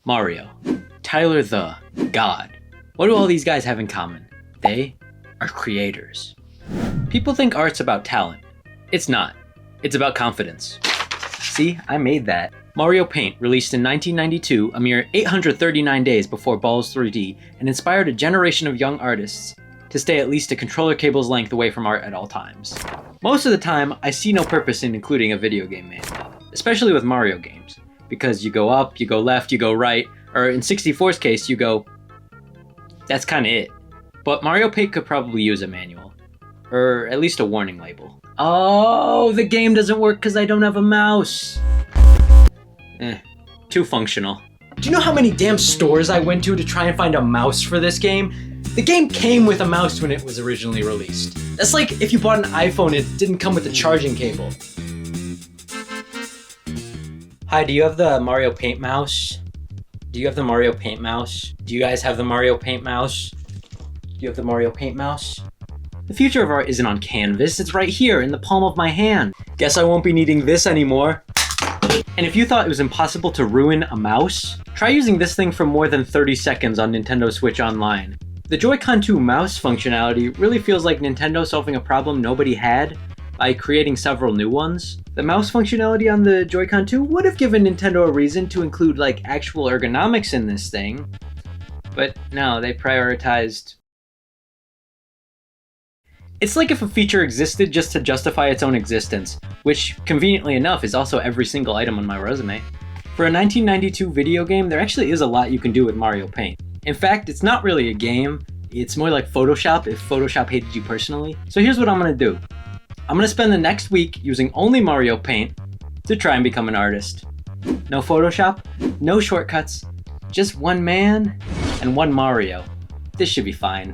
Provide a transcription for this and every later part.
Mario, Tyler the God. What do all these guys have in common? They are creators. People think art's about talent. It's not. It's about confidence. See, I made that. Mario Paint, released in 1992, a mere 839 days before Ball's 3D, and inspired a generation of young artists to stay at least a controller cable's length away from art at all times. Most of the time, I see no purpose in including a video game manual, especially with Mario games, because you go up, you go left, you go right, or in 64's case, you go... That's kinda it. But Mario Paint could probably use a manual, or at least a warning label. Oh, the game doesn't work because I don't have a mouse. Too functional. Do you know how many damn stores I went to try and find a mouse for this game? The game came with a mouse when it was originally released. That's like if you bought an iPhone, it didn't come with a charging cable. Hi, do you have the Mario Paint mouse? Do you have the Mario Paint mouse? Do you guys have the Mario Paint mouse? Do you have the Mario Paint mouse? The future of art isn't on canvas, it's right here in the palm of my hand. Guess I won't be needing this anymore. And if you thought it was impossible to ruin a mouse, try using this thing for more than 30 seconds on Nintendo Switch Online. The Joy-Con 2 mouse functionality really feels like Nintendo solving a problem nobody had by creating several new ones. The mouse functionality on the Joy-Con 2 would have given Nintendo a reason to include like actual ergonomics in this thing, but no, they prioritized... It's like if a feature existed just to justify its own existence, which, conveniently enough, is also every single item on my resume. For a 1992 video game, there actually is a lot you can do with Mario Paint. In fact, it's not really a game, it's more like Photoshop if Photoshop hated you personally. So here's what I'm gonna do. I'm gonna spend the next week using only Mario Paint to try and become an artist. No Photoshop, no shortcuts, just one man and one Mario. This should be fine.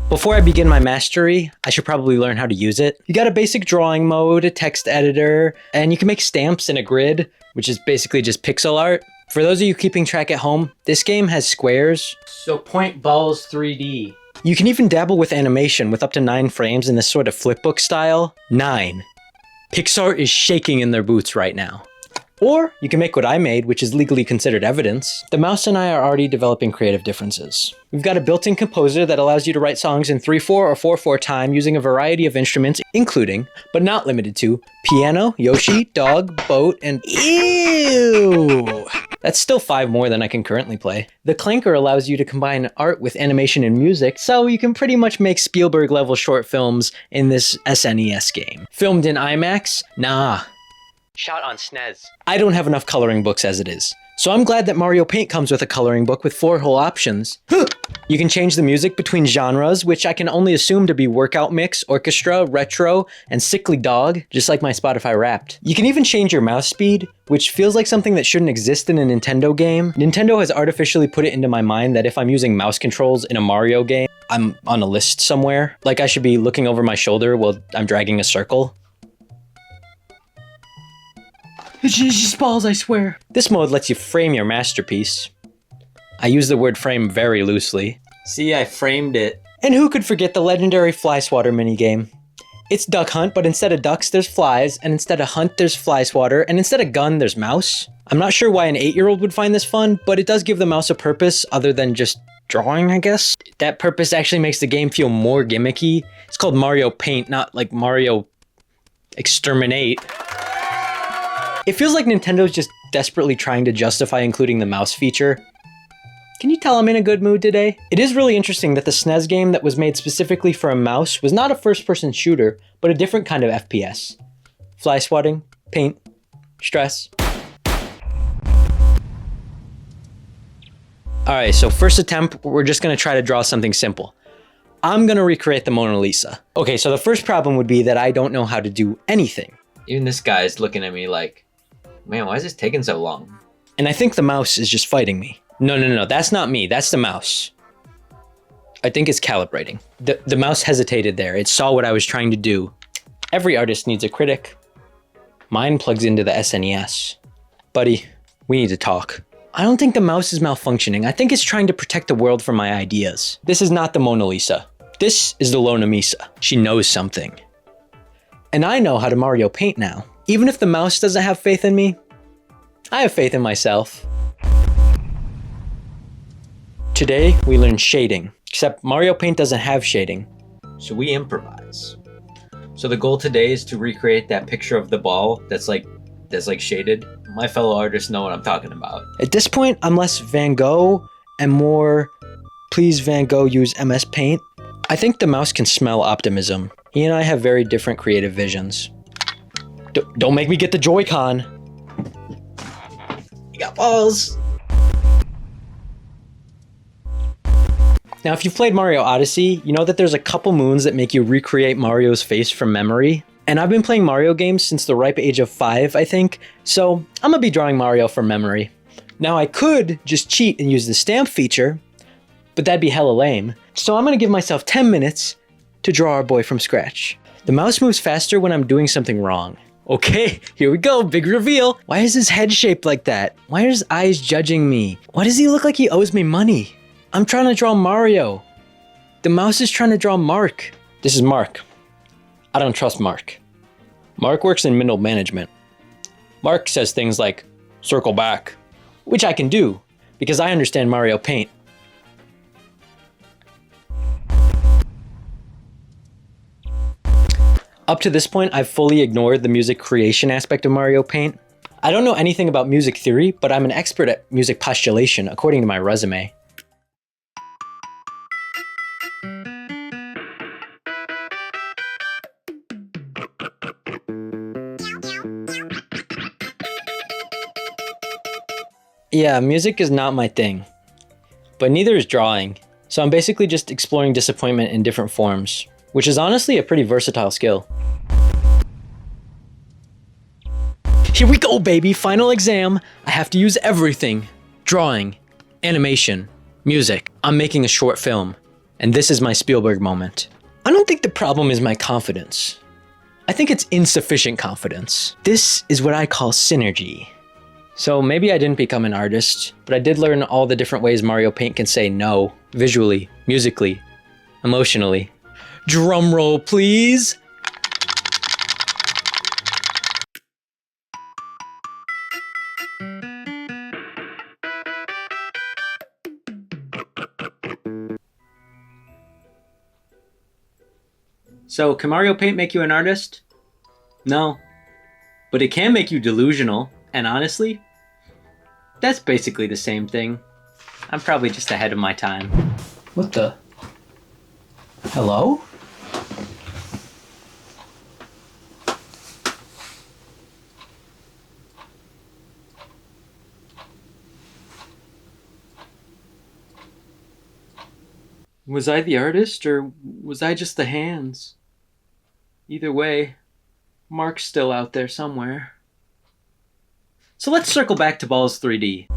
Before I begin my mastery, I should probably learn how to use it. You got a basic drawing mode, a text editor, and you can make stamps in a grid, which is basically just pixel art. For those of you keeping track at home, this game has squares, so point Ball's 3D. You can even dabble with animation with up to 9 frames in this sort of flipbook style. 9. Pixar is shaking in their boots right now. Or you can make what I made, which is legally considered evidence. The mouse and I are already developing creative differences. We've got a built-in composer that allows you to write songs in 3/4 or 4/4 time using a variety of instruments, including, but not limited to, piano, Yoshi, dog, boat, and ew! That's still 5 more than I can currently play. The clanker allows you to combine art with animation and music, so you can pretty much make Spielberg-level short films in this SNES game. Filmed in IMAX? Nah. Shot on SNES. I don't have enough coloring books as it is. So I'm glad that Mario Paint comes with a coloring book with 4 whole options. You can change the music between genres, which I can only assume to be workout mix, orchestra, retro, and sickly dog, just like my Spotify Wrapped. You can even change your mouse speed, which feels like something that shouldn't exist in a Nintendo game. Nintendo has artificially put it into my mind that if I'm using mouse controls in a Mario game, I'm on a list somewhere. Like I should be looking over my shoulder while I'm dragging a circle. It's just balls, I swear. This mode lets you frame your masterpiece. I use the word frame very loosely. See, I framed it. And who could forget the legendary fly swatter minigame? It's duck hunt, but instead of ducks, there's flies, and instead of hunt, there's fly swatter, and instead of gun, there's mouse. I'm not sure why an 8-year-old would find this fun, but it does give the mouse a purpose other than just drawing, I guess. That purpose actually makes the game feel more gimmicky. It's called Mario Paint, not like Mario Exterminate. It feels like Nintendo's just desperately trying to justify including the mouse feature. Can you tell I'm in a good mood today? It is really interesting that the SNES game that was made specifically for a mouse was not a first-person shooter, but a different kind of FPS. Fly swatting, paint, stress. Alright, so first attempt, we're just gonna try to draw something simple. I'm gonna recreate the Mona Lisa. Okay, so the first problem would be that I don't know how to do anything. Even this guy's looking at me like, man, why is this taking so long? And I think the mouse is just fighting me. No, that's not me, that's the mouse. I think it's calibrating. The mouse hesitated there, it saw what I was trying to do. Every artist needs a critic. Mine plugs into the SNES. Buddy, we need to talk. I don't think the mouse is malfunctioning, I think it's trying to protect the world from my ideas. This is not the Mona Lisa. This is the Lona Misa. She knows something. And I know how to Mario Paint now. Even if the mouse doesn't have faith in me, I have faith in myself. Today, we learn shading, except Mario Paint doesn't have shading, so we improvise. So the goal today is to recreate that picture of the ball that's like shaded. My fellow artists know what I'm talking about. At this point, I'm less Van Gogh and more, please Van Gogh use MS Paint. I think the mouse can smell optimism. He and I have very different creative visions. Don't make me get the Joy-Con. You got balls. Now, if you've played Mario Odyssey, you know that there's a couple moons that make you recreate Mario's face from memory. And I've been playing Mario games since the ripe age of 5, I think, so I'm gonna be drawing Mario from memory. Now, I could just cheat and use the stamp feature, but that'd be hella lame. So I'm gonna give myself 10 minutes to draw our boy from scratch. The mouse moves faster when I'm doing something wrong. Okay, here we go, big reveal. Why is his head shaped like that? Why are his eyes judging me? Why does he look like he owes me money? I'm trying to draw Mario. The mouse is trying to draw Mark. This is Mark. I don't trust Mark. Mark works in middle management. Mark says things like, circle back, which I can do because I understand Mario Paint. Up to this point, I've fully ignored the music creation aspect of Mario Paint. I don't know anything about music theory, but I'm an expert at music postulation, according to my resume. Yeah, music is not my thing, but neither is drawing. So I'm basically just exploring disappointment in different forms, which is honestly a pretty versatile skill. Here we go, baby, final exam. I have to use everything. Drawing, animation, music. I'm making a short film, and this is my Spielberg moment. I don't think the problem is my confidence. I think it's insufficient confidence. This is what I call synergy. So maybe I didn't become an artist, but I did learn all the different ways Mario Paint can say no, visually, musically, emotionally. Drum roll, please. So, can Mario Paint make you an artist? No. But it can make you delusional, and honestly, that's basically the same thing. I'm probably just ahead of my time. What the? Hello? Was I the artist, or was I just the hands? Either way, Mark's still out there somewhere. So let's circle back to Balls 3D.